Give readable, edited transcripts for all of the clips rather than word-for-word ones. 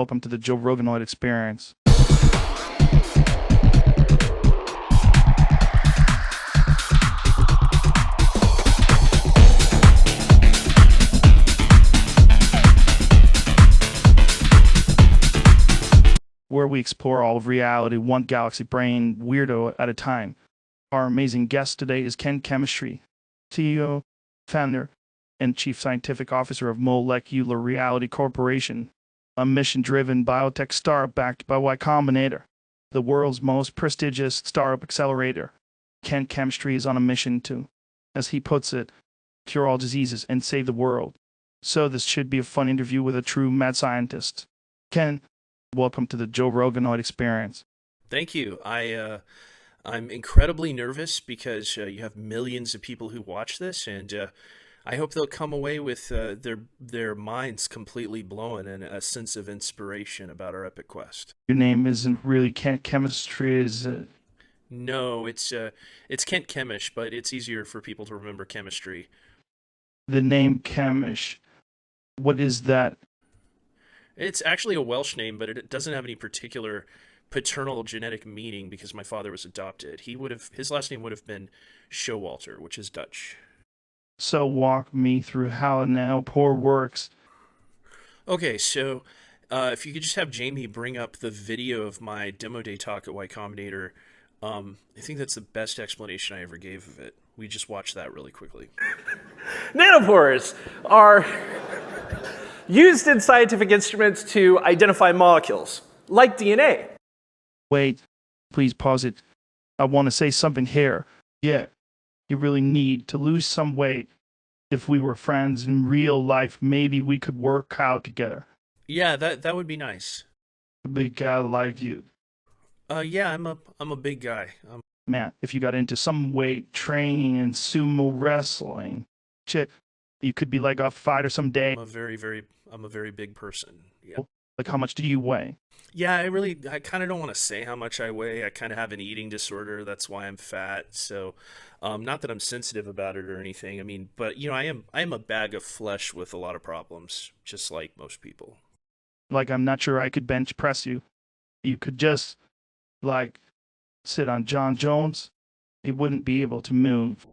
Welcome to the Joe Roganoid experience. Where we explore all of reality, one galaxy brain weirdo at a time. Our amazing guest today is Kemmishtree, CEO, founder, and Chief Scientific Officer of Molecular Reality Corporation, a mission-driven biotech startup backed by Y Combinator, the world's most prestigious startup accelerator. Kemmishtree is on a mission to, as he puts it, cure all diseases and save the world. So this should be a fun interview with a true mad scientist. Ken, welcome to the Joe Roganoid experience. Thank you. I'm incredibly nervous because you have millions of people who watch this, and I hope they'll come away with their minds completely blown and a sense of inspiration about our epic quest. Your name isn't really Kemmishtree, is it? No, it's Kent Chemish, but it's easier for people to remember chemistry. The name Kemmish. What is that? It's actually a Welsh name, but it doesn't have any particular paternal genetic meaning because my father was adopted. His last name would have been Showalter, which is Dutch. So walk me through how nanopore works. Okay, so if you could just have Jamie bring up the video of my demo day talk at Y Combinator, I think that's the best explanation I ever gave of it. We just watched that really quickly. Nanopores are used in scientific instruments to identify molecules, like DNA. Wait, please pause it. I want to say something here. Yeah, you really need to lose some weight. If we were friends in real life, maybe we could work out together. Yeah, that would be nice. A big guy like you. Yeah, I'm a big guy. Man, if you got into some weight training and sumo wrestling, shit, you could be like a fighter someday. I'm a very big person. Yeah. Like, how much do you weigh? Yeah, I kind of don't want to say how much I weigh. I kind of have an eating disorder. That's why I'm fat. So, not that I'm sensitive about it or anything. I mean, but I am a bag of flesh with a lot of problems, just like most people. Like, I'm not sure I could bench press you. You could just, like, sit on John Jones. He wouldn't be able to move.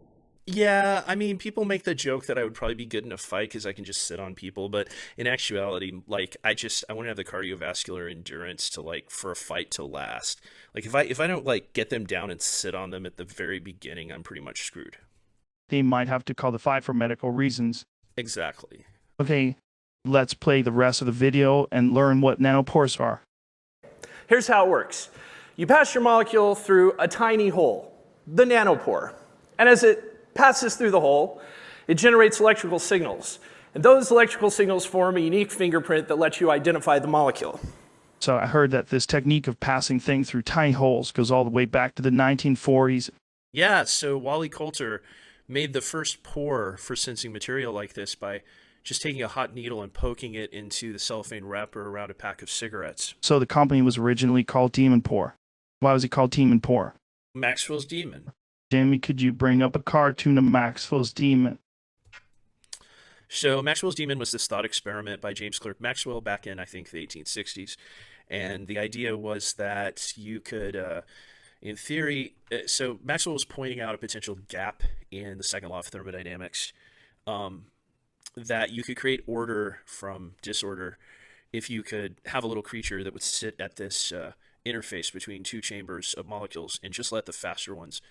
Yeah, I mean, people make the joke that I would probably be good in a fight because I can just sit on people, but in actuality, like I want to have the cardiovascular endurance to for a fight to last. Like if I don't get them down and sit on them at the very beginning, I'm pretty much screwed. They might have to call the fight for medical reasons. Exactly. Okay, let's play the rest of the video and learn what nanopores are. Here's how it works. You pass your molecule through a tiny hole, the nanopore. And as it passes through the hole, it generates electrical signals. And those electrical signals form a unique fingerprint that lets you identify the molecule. So I heard that this technique of passing things through tiny holes goes all the way back to the 1940s. Yeah, so Wally Coulter made the first pore for sensing material like this by just taking a hot needle and poking it into the cellophane wrapper around a pack of cigarettes. So the company was originally called Demon Pore. Why was it called Demon Pore? Maxwell's Demon. Jamie, could you bring up a cartoon of Maxwell's Demon? So Maxwell's Demon was this thought experiment by James Clerk Maxwell back in, I think, the 1860s. And the idea was that you could, in theory, so Maxwell was pointing out a potential gap in the second law of thermodynamics, that you could create order from disorder if you could have a little creature that would sit at this interface between two chambers of molecules and just let the faster ones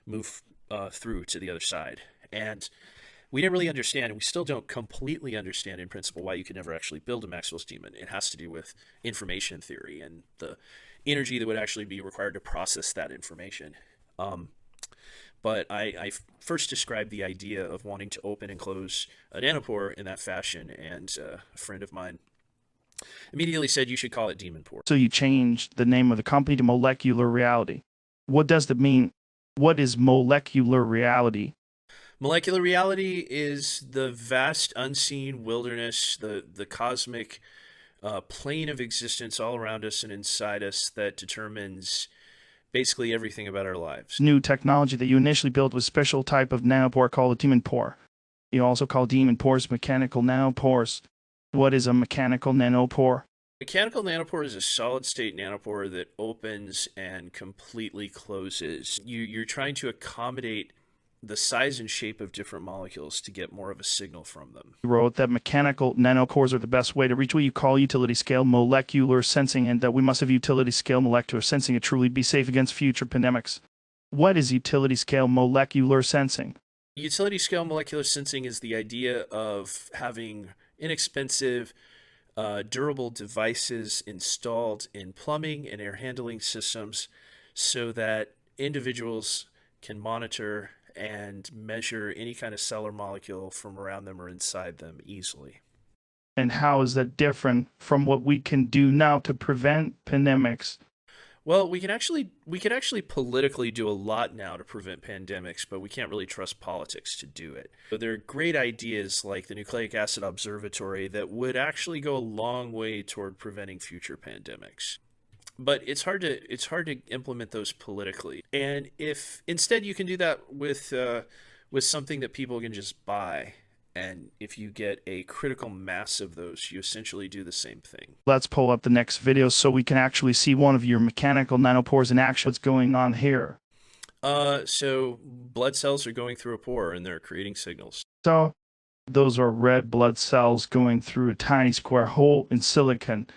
move through to the other side. And we didn't really understand, and we still don't completely understand in principle why you could never actually build a Maxwell's Demon. It has to do with information theory and the energy that would actually be required to process that information. But I first described the idea of wanting to open and close a nanopore in that fashion, and a friend of mine immediately said you should call it Demon Pore. So you changed the name of the company to Molecular Reality. What does that mean? What is molecular reality? Molecular reality is the vast unseen wilderness, the cosmic plane of existence all around us and inside us that determines basically everything about our lives. New technology that you initially built was a special type of nanopore called a demon pore. You also call demon pores mechanical nanopores. What is a mechanical nanopore? Mechanical nanopore is a solid state nanopore that opens and completely closes. You're trying to accommodate the size and shape of different molecules to get more of a signal from them. You wrote that mechanical nanopores are the best way to reach what you call utility scale molecular sensing, and that we must have utility scale molecular sensing to truly be safe against future pandemics. What is utility scale molecular sensing? Utility scale molecular sensing is the idea of having inexpensive, durable devices installed in plumbing and air handling systems so that individuals can monitor and measure any kind of cell or molecule from around them or inside them easily. And how is that different from what we can do now to prevent pandemics? Well, we can actually politically do a lot now to prevent pandemics, but we can't really trust politics to do it. So there are great ideas like the Nucleic Acid Observatory that would actually go a long way toward preventing future pandemics. But it's hard to implement those politically. And if instead you can do that with something that people can just buy, and if you get a critical mass of those, you essentially do the same thing. Let's pull up the next video so we can actually see one of your mechanical nanopores in action. What's going on here? So blood cells are going through a pore and they're creating signals. So those are red blood cells going through a tiny square hole in silicon.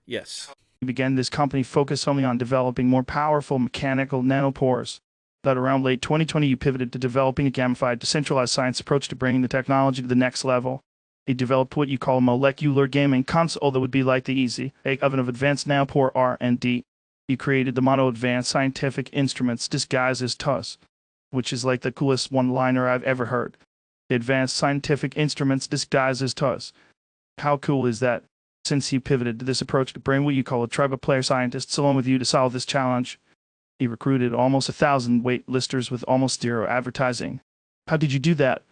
Yes. You began this company focused only on developing more powerful mechanical nanopores. That around late 2020, you pivoted to developing a gamified, decentralized science approach to bringing the technology to the next level. You developed what you call a molecular gaming console that would be like the easy oven of advanced nanopore R&D. You created the motto Advanced Scientific Instruments disguised as TUS, which is like the coolest one-liner I've ever heard. Advanced Scientific Instruments disguised as TUS. How cool is that? Since you pivoted to this approach to bring what you call a tribe of player scientists along with you to solve this challenge, you recruited almost 1,000 waitlisters with almost zero advertising. How did you do that?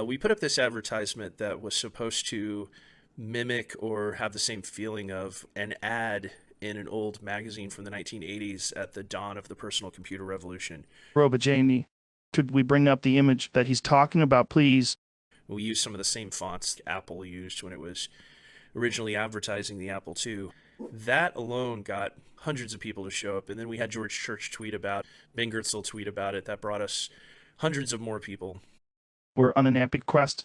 We put up this advertisement that was supposed to mimic or have the same feeling of an ad in an old magazine from the 1980s at the dawn of the personal computer revolution. Robo Jamie, could we bring up the image that he's talking about, please? We used some of the same fonts Apple used when it was originally advertising the Apple II. That alone got hundreds of people to show up, and then we had George Church tweet about it, Ben Gertzel tweet about it. That brought us hundreds of more people. We're on an epic quest.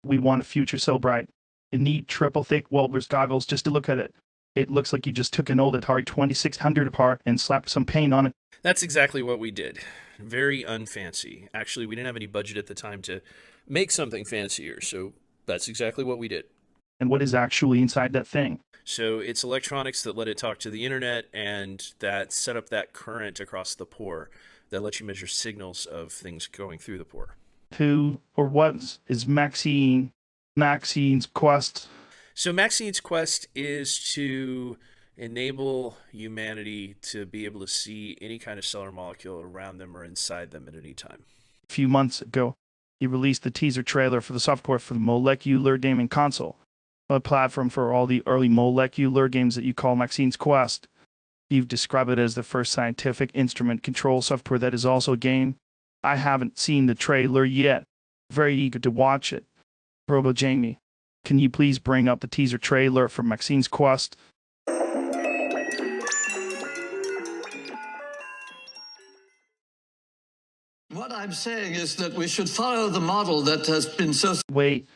We want a future so bright. You need triple thick Walters goggles just to look at it. It looks like you just took an old Atari 2600 apart and slapped some paint on it. That's exactly what we did. Very unfancy. Actually, we didn't have any budget at the time to make something fancier, so that's exactly what we did. And what is actually inside that thing? So it's electronics that let it talk to the internet and that set up that current across the pore that lets you measure signals of things going through the pore. Who or what is Maxine's quest? So Maxine's quest is to enable humanity to be able to see any kind of cell or molecule around them or inside them at any time. A few months ago, he released the teaser trailer for the software for the molecular gaming console, a platform for all the early molecular games that you call Maxine's Quest. You've described it as the first scientific instrument control software that is also a game. I haven't seen the trailer yet. Very eager to watch it. Robo Jamie, can you please bring up the teaser trailer for Maxine's Quest? What I'm saying is that we should follow the model that has been so... Wait,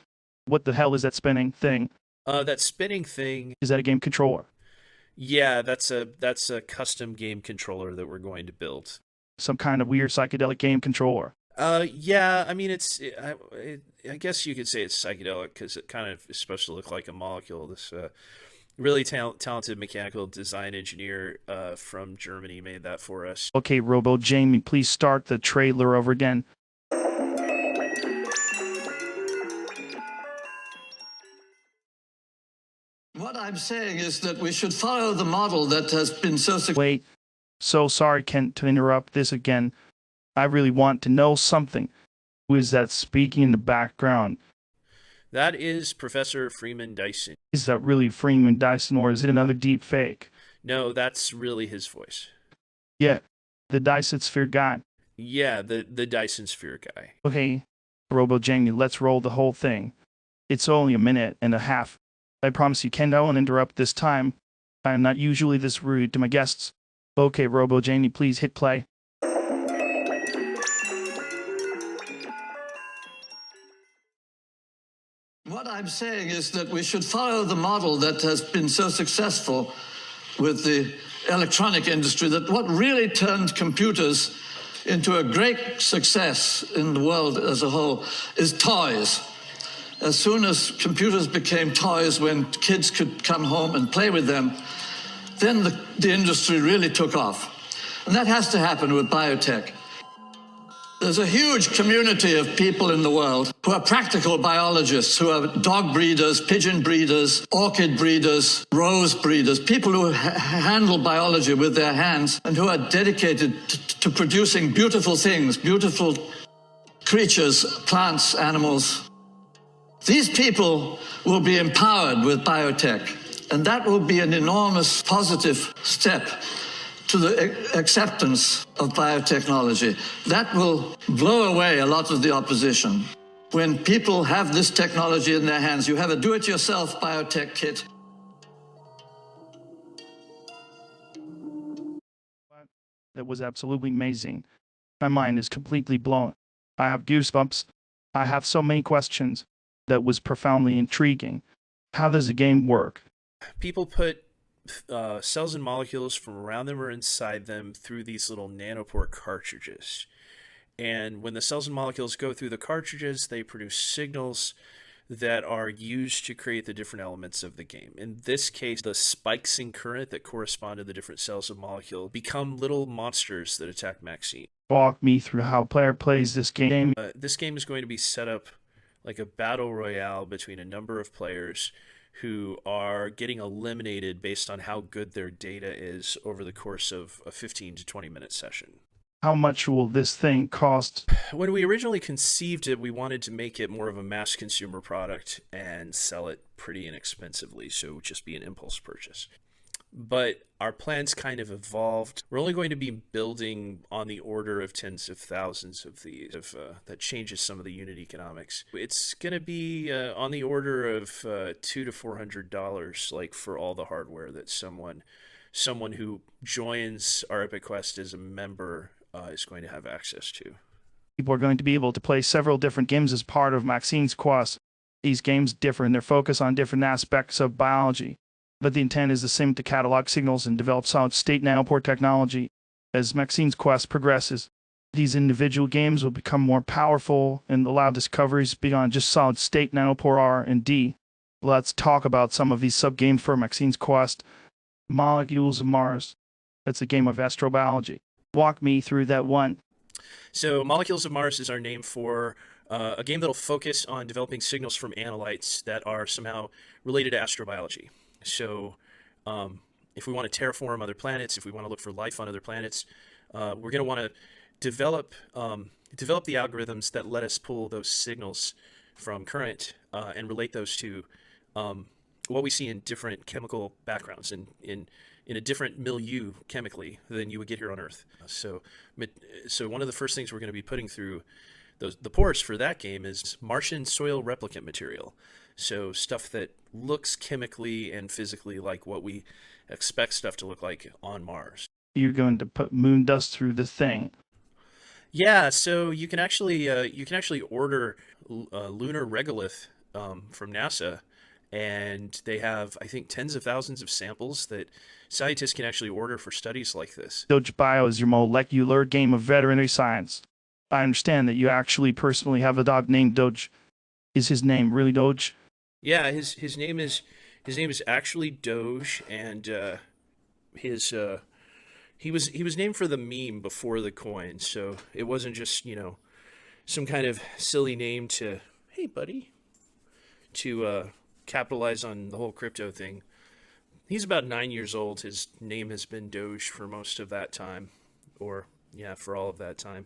what the hell is that spinning thing? That spinning thing... Is that a game controller? Yeah, that's a custom game controller that we're going to build. Some kind of weird psychedelic game controller. Yeah, I mean, I guess you could say it's psychedelic because it kind of is supposed to look like a molecule. This really talented mechanical design engineer from Germany made that for us. Okay, Robo Jamie, please start the trailer over again. What I'm saying is that we should follow the model that has been so... Wait, so sorry, Kent, to interrupt this again. I really want to know something. Who is that speaking in the background? That is Professor Freeman Dyson. Is that really Freeman Dyson, or is it another deep fake? No, that's really his voice. Yeah, the Dyson Sphere guy. Yeah, the Dyson Sphere guy. Okay, Robo Jamie, let's roll the whole thing. It's only a minute and a half. I promise you, Ken, I won't interrupt this time. I am not usually this rude to my guests. Okay, Robo Janie, please hit play. What I'm saying is that we should follow the model that has been so successful with the electronic industry, that what really turned computers into a great success in the world as a whole is toys. As soon as computers became toys when kids could come home and play with them, then the industry really took off. And that has to happen with biotech. There's a huge community of people in the world who are practical biologists, who are dog breeders, pigeon breeders, orchid breeders, rose breeders, people who handle biology with their hands and who are dedicated to producing beautiful things, beautiful creatures, plants, animals. These people will be empowered with biotech, and that will be an enormous positive step to the acceptance of biotechnology. That will blow away a lot of the opposition. When people have this technology in their hands, you have a do-it-yourself biotech kit. That was absolutely amazing. My mind is completely blown. I have goosebumps. I have so many questions. That was profoundly intriguing. How does the game work? People put cells and molecules from around them or inside them through these little nanopore cartridges. And when the cells and molecules go through the cartridges, they produce signals that are used to create the different elements of the game. In this case, the spikes in current that correspond to the different cells and molecules become little monsters that attack Maxine. Walk me through how a player plays this game. This game is going to be set up like a battle royale between a number of players who are getting eliminated based on how good their data is over the course of a 15 to 20 minute session. How much will this thing cost? When we originally conceived it, we wanted to make it more of a mass consumer product and sell it pretty inexpensively, so it would just be an impulse purchase. But our plans kind of evolved. We're only going to be building on the order of tens of thousands of these. That changes some of the unit economics. It's going to be on the order of $200 to $400, like for all the hardware that someone who joins our Epic Quest as a member is going to have access to. People are going to be able to play several different games as part of Maxine's Quest. These games differ in their focus on different aspects of biology, but the intent is the same: to catalog signals and develop solid-state nanopore technology. As Maxine's Quest progresses, these individual games will become more powerful and allow discoveries beyond just solid-state nanopore R and D. Let's talk about some of these sub-games for Maxine's Quest. Molecules of Mars. That's a game of astrobiology. Walk me through that one. So Molecules of Mars is our name for a game that'll focus on developing signals from analytes that are somehow related to astrobiology. So if we want to terraform other planets, if we want to look for life on other planets, we're going to want to develop the algorithms that let us pull those signals from current and relate those to what we see in different chemical backgrounds and in a different milieu chemically than you would get here on Earth. So one of the first things we're going to be putting through the pores for that game is Martian soil replicant material. So stuff that looks chemically and physically like what we expect stuff to look like on Mars. You're going to put moon dust through the thing. Yeah, so you can actually order lunar regolith from NASA, and they have, I think, tens of thousands of samples that scientists can actually order for studies like this. Doge Bio is your molecular game of veterinary science. I understand that you actually personally have a dog named Doge. Is his name really Doge? Yeah, his name is actually Doge, and he was named for the meme before the coin, so it wasn't just some kind of silly name to, hey buddy, to capitalize on the whole crypto thing. He's about 9 years old. His name has been Doge for most of that time, for all of that time.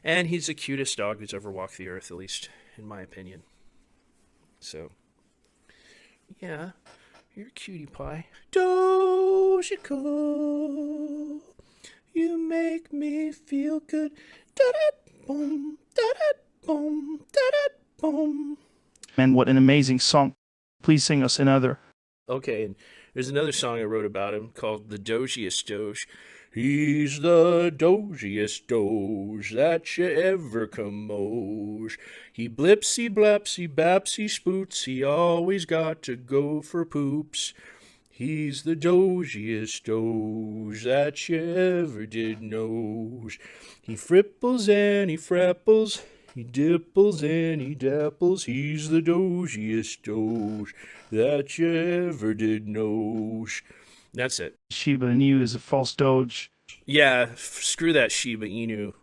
And he's the cutest dog who's ever walked the earth, at least in my opinion. So, yeah, you're a cutie pie. Dojico, you make me feel good. Da-da-boom, da-da-boom, da-da-boom. Man, what an amazing song. Please sing us another. Okay, and there's another song I wrote about him called The Doziest Doge. He's the doziest doge that you ever commoge. He blipsy blapsy bapsy spoots, he always got to go for poops. He's the doziest doge that you ever did nose. He fripples and he frapples, he dipples and he dapples. He's the doziest doge that you ever did nose. That's it. Shiba Inu is a false doge. Yeah, screw that Shiba Inu.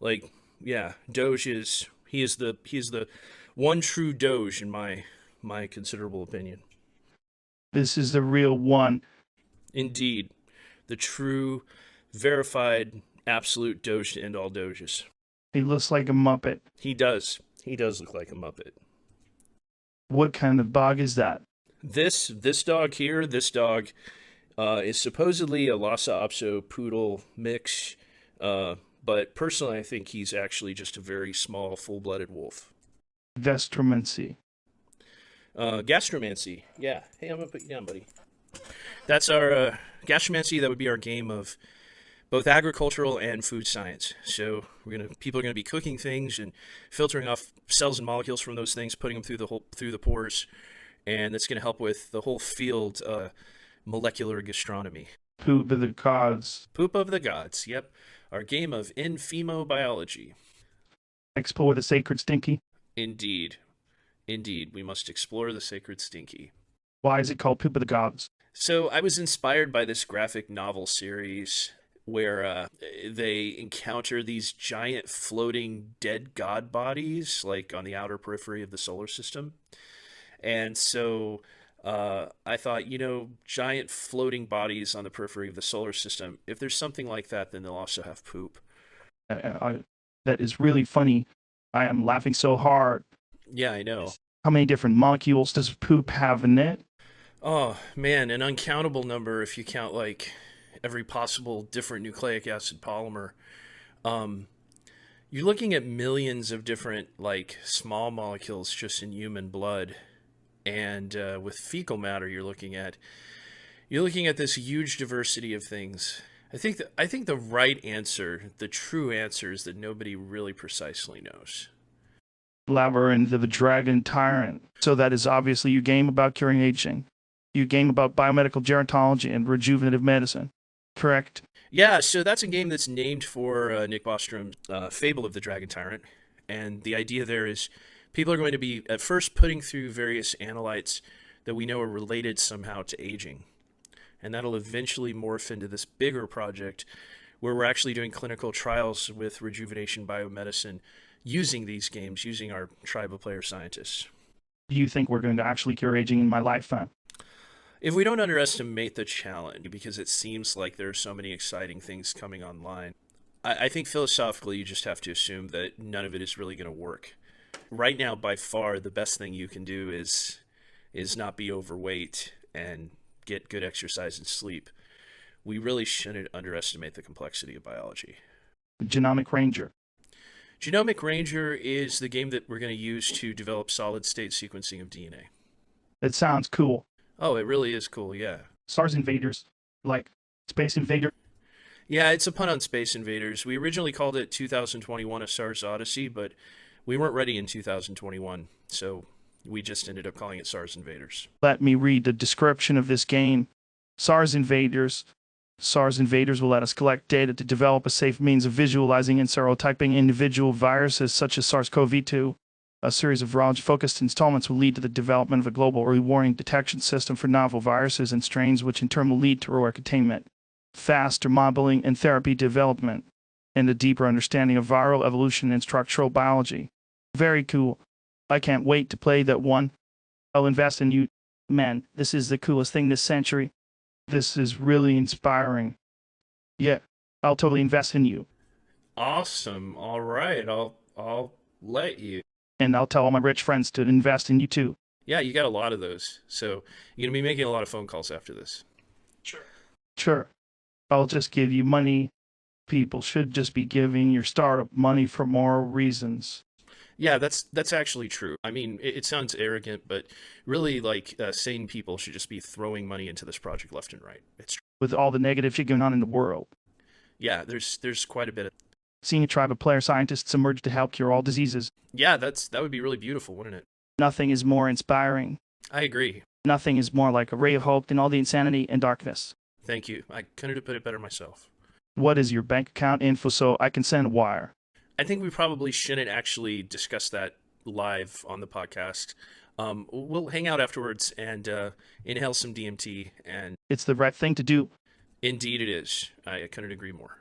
Like, yeah, Doge is he is the one true Doge in my considerable opinion. This is the real one. Indeed, the true, verified, absolute Doge to end all Doges. He looks like a Muppet. He does. He does look like a Muppet. What kind of dog is that? This dog here, this dog is supposedly a Lhasa Apso poodle mix, but personally I think he's actually just a very small, full-blooded wolf. Vestromancy. Gastromancy. Yeah. Hey, I'm going to put you down, buddy. That's our gastromancy. That would be our game of both agricultural and food science. So people are going to be cooking things and filtering off cells and molecules from those things, putting them through the pores, and that's going to help with the whole field molecular gastronomy. Poop of the gods. Poop of the gods. Yep. Our game of infemobiology. Explore the sacred stinky. Indeed. Indeed. We must explore the sacred stinky. Why is it called Poop of the Gods? So I was inspired by this graphic novel series where they encounter these giant floating dead god bodies, like on the outer periphery of the solar system. And so I thought, giant floating bodies on the periphery of the solar system, if there's something like that, then they'll also have poop. That is really funny. I am laughing so hard. Yeah, I know. How many different molecules does poop have in it? Oh, man, an uncountable number if you count, like, every possible different nucleic acid polymer. You're looking at millions of different, like, small molecules just in human blood. And with fecal matter, you're looking at this huge diversity of things. I think the right answer, the true answer, is that nobody really precisely knows. Labyrinth of the Dragon Tyrant. So that is obviously your game about curing aging. You game about biomedical gerontology and rejuvenative medicine, correct? Yeah, so that's a game that's named for Nick Bostrom's Fable of the Dragon Tyrant. And the idea there is people are going to be at first putting through various analytes that we know are related somehow to aging. And that'll eventually morph into this bigger project where we're actually doing clinical trials with rejuvenation biomedicine using these games, using our tribe of player scientists. Do you think we're going to actually cure aging in my lifetime? If we don't underestimate the challenge, because it seems like there are so many exciting things coming online, I think philosophically you just have to assume that none of it is really going to work. Right now, by far, the best thing you can do is not be overweight and get good exercise and sleep. We really shouldn't underestimate the complexity of biology. Genomic Ranger. Genomic Ranger is the game that we're going to use to develop solid-state sequencing of DNA. It sounds cool. Oh, it really is cool, yeah. SARS Invaders, like Space Invader. Yeah, it's a pun on Space Invaders. We originally called it 2021 A SARS Odyssey, but we weren't ready in 2021, so we just ended up calling it SARS Invaders. Let me read the description of this game. SARS Invaders. SARS Invaders will let us collect data to develop a safe means of visualizing and serotyping individual viruses such as SARS-CoV-2. A series of ROG-focused installments will lead to the development of a global early warning detection system for novel viruses and strains, which in turn will lead to ROR containment, faster modeling and therapy development, and a deeper understanding of viral evolution and structural biology. Very cool. I can't wait to play that one. I'll invest in you. Man, this is the coolest thing this century. This is really inspiring. Yeah, I'll totally invest in you. Awesome. All right. I'll let you. And I'll tell all my rich friends to invest in you too. Yeah, you got a lot of those. So you're going to be making a lot of phone calls after this. Sure. I'll just give you money. People should just be giving your startup money for moral reasons. Yeah, that's actually true. I mean, it sounds arrogant, but really, like sane people should just be throwing money into this project left and right. It's With all the negative shit going on in the world, yeah, there's quite a bit of seeing a tribe of player scientists emerge to help cure all diseases, yeah. That would be really beautiful, wouldn't it? nothing is more inspiring. I agree. Nothing is more like a ray of hope than all the insanity and darkness. Thank you. I couldn't have put it better myself. What is your bank account info so I can send a wire? I think we probably shouldn't actually discuss that live on the podcast. We'll hang out afterwards and inhale some DMT, and It's the right thing to do. indeed it is. I couldn't agree more.